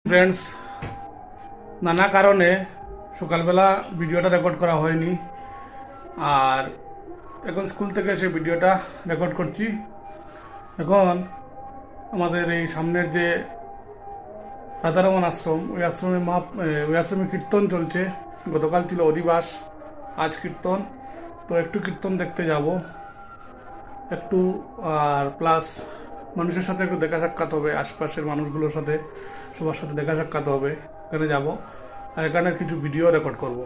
Friends, নানা কারণে সকালবেলা ভিডিওটা রেকর্ড করা হয়নি, আর এখন স্কুল থেকে এসে ভিডিওটা রেকর্ড করছি। এখন আমাদের এই সামনের যে রাধারমন আশ্রম, ওই আশ্রমে কীর্তন চলছে। গতকাল ছিল অধিবাস, আজ কীর্তন। তো একটু কীর্তন দেখতে যাব একটু, আর প্লাস মানুষের সাথে একটু দেখা সাক্ষাৎ হবে, আশপাশের মানুষগুলোর সাথে সবার সাথে দেখা সাক্ষাৎ হবে। এখানে যাব আর এখানে কিছু ভিডিও রেকর্ড করব।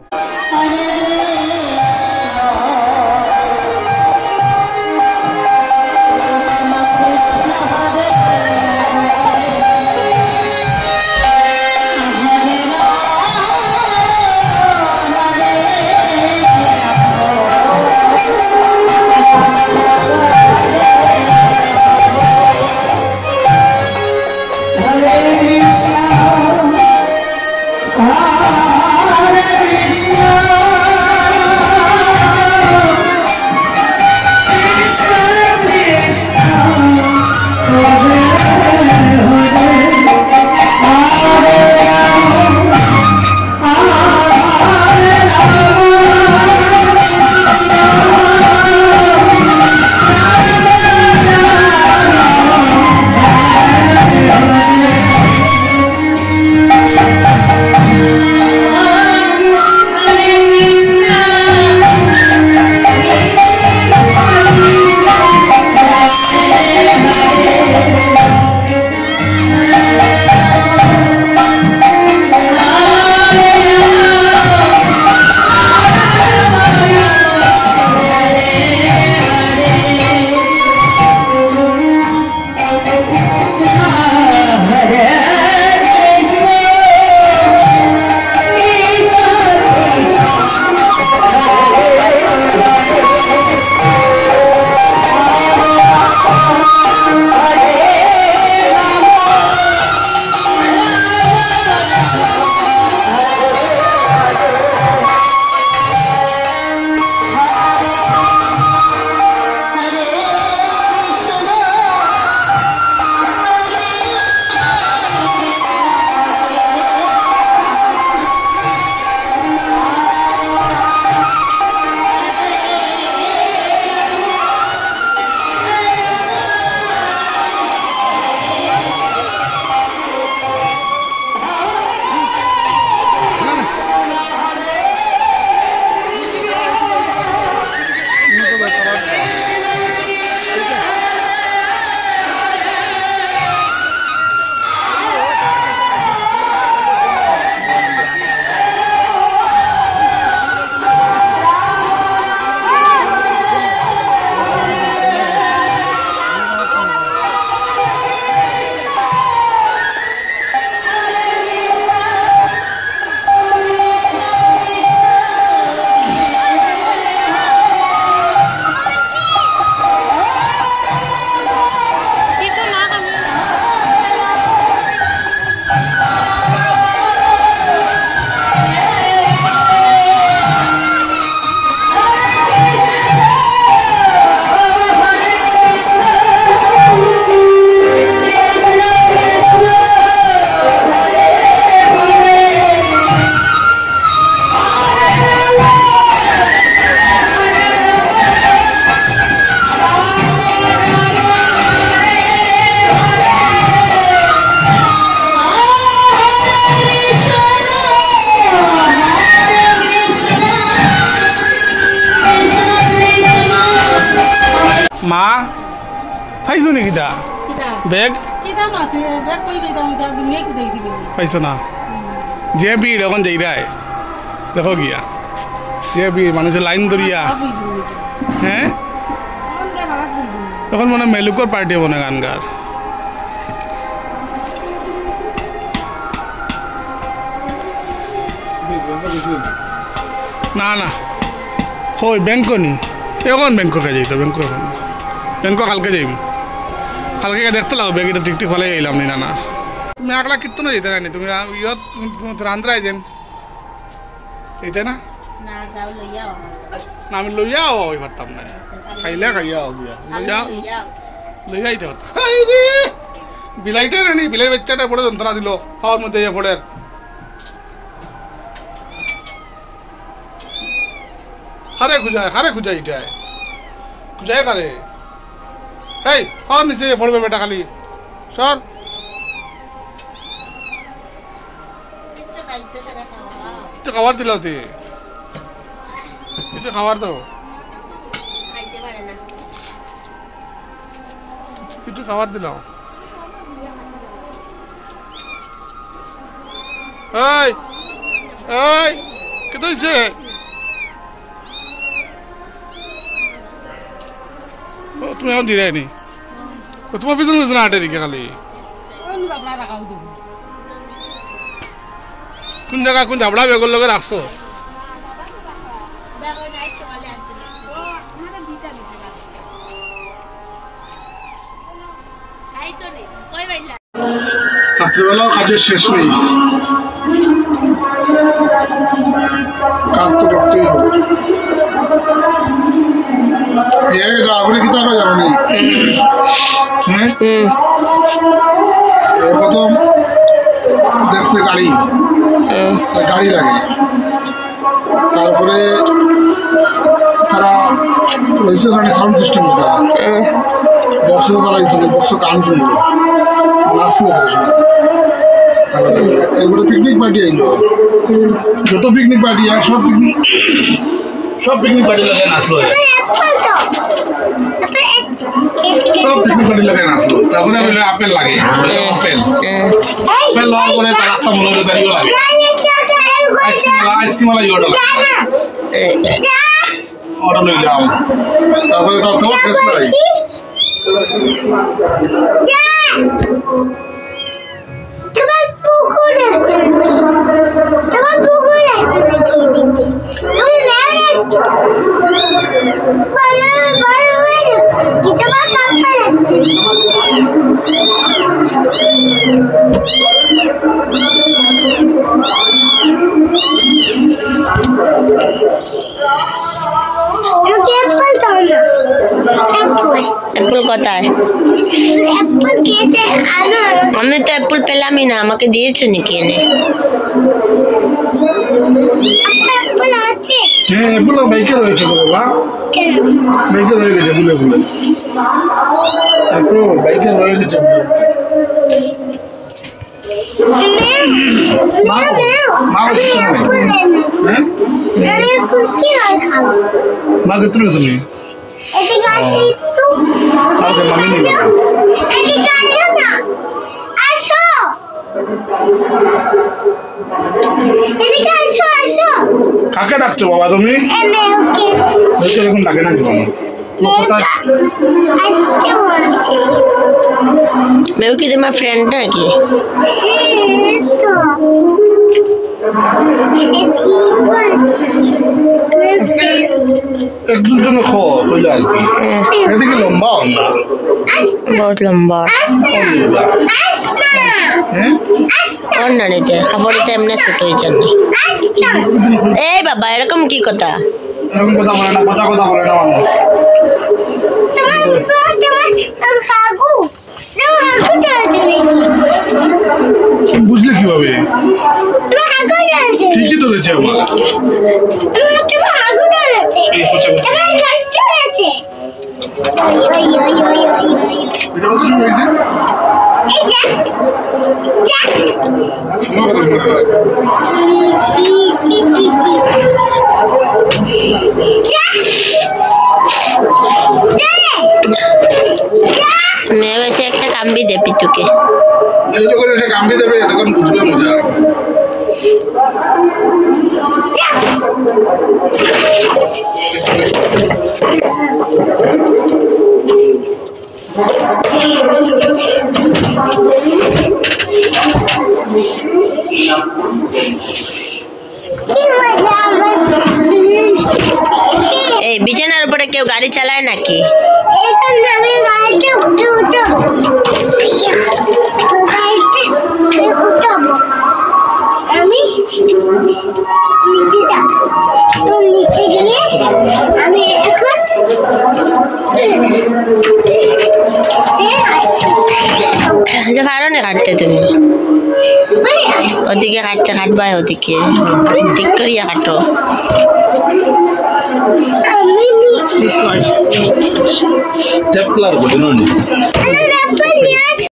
মা পাইছো নাকি দা বেগ পাইছো না? যে ভিড় এখন যাই রায় দেখো গিয়া, যে ভিড় মানুষের লাইন ধরিয়া। হ্যাঁ, এখন মনে মেলুকর পার্টি মনে গান গার। না না, কই ব্যাংক নি এখন ব্যাংককে যাইতো, ব্যাংক এখন ব্যাংক কালকে যাইম, কালকে দেখতে লাও ব্যাগ এটা টিকটিক ফলে গেলাম নি। না না, তুমি একলা কীর্তনে যেতে না, তুমি ইয়ত রান্ধ্রাই যেন এইতে না, না আমি লইয়া ওই পারতাম না, খাইলে খাইয়া গিয়া লইয়া লইয়া আইতে পারতাম। বিলাইটা নি বিলাই বাচ্চাটা বড় যন্ত্রণা দিল খাওয়ার মধ্যে পড়ে হারে খুঁজায় এটাই খুঁজায় কারে এই খাওয়ার নিচে পড়বে বেটা খালি সর খাবার দিল তুই খাবার তো কিছু খাবার দিলাম এই এই কে তো হইছে তুমি এখন দিলে নি তোমার পিছনে পিছনে আটে দিকে খালি কোন জায়গা কোন ঝাবড়া বেগর লগে রাখছো রাত্রিবেলাও কাজের শেষ নেই কাজ তো করতেই হবে আপনি কি তারা জানো নি প্রথম দেখছে গাড়ি লাগে তারপরে তারা রয়েছে ওখানে সাউন্ড সিস্টেম বক্স চালাইছিল বক্স গান শুনলো নাচলো এরপরে পিকনিক পার্টি আইল যত পিকনিক পার্টি সব পিকনিক পার্টি লাগে নাচলো সব পিকনিক পার্টি লাগে নাচলো তারপরে আপেল লাগে আপেল লওয়ার পরে তার একটা মনে হলো দাঁড়িয়েও লাগে আইসক্রিম লাগে ওটা লাগে ওটা লইলাম তারপরে তো শেষ করাই অ্যাপল কোথায়? আমি তো অ্যাপল পেলামই না, আমাকে দিয়েছো নাকি এনে? বাইকে রয়েছে বাবা, বাইকে রয়ে গেছে ভুলে বাইকে রয়ে গেছে মা করতে তুমি কাকে ডাকছো বাবা তুমি? এরকম ডাকে না মেউ কি তোমার ফ্রেন্ড নাকি? একজন জন্য কইলে আর কি এদিকে লম্বা না বহুত লম্বা ওর না নিতে খাবারিতে এমনি ছোট হয়ে যান এই বাবা এরকম কি কথা? এরকম কথা বলে না, কথা বলে না বুঝলে কিভাবে? ঠিকই ধরেছে আমার মেয়ে এসে একটা কাম্বি দে পিতুকে, যখন এসে কাম্বি দেবে তখন বুঝবে মজা। এই বিছানার উপরে কেউ গাড়ি চালায় নাকি? আমি নিচে যাব, তো নিচে গিয়ে আমি এখন যে পারো না কাটতে তুমি ওদিকে কাটবা ওদিকে ঠিক করিয়া কাটো আমি নিচে টেপলার বুঝলো নি আমি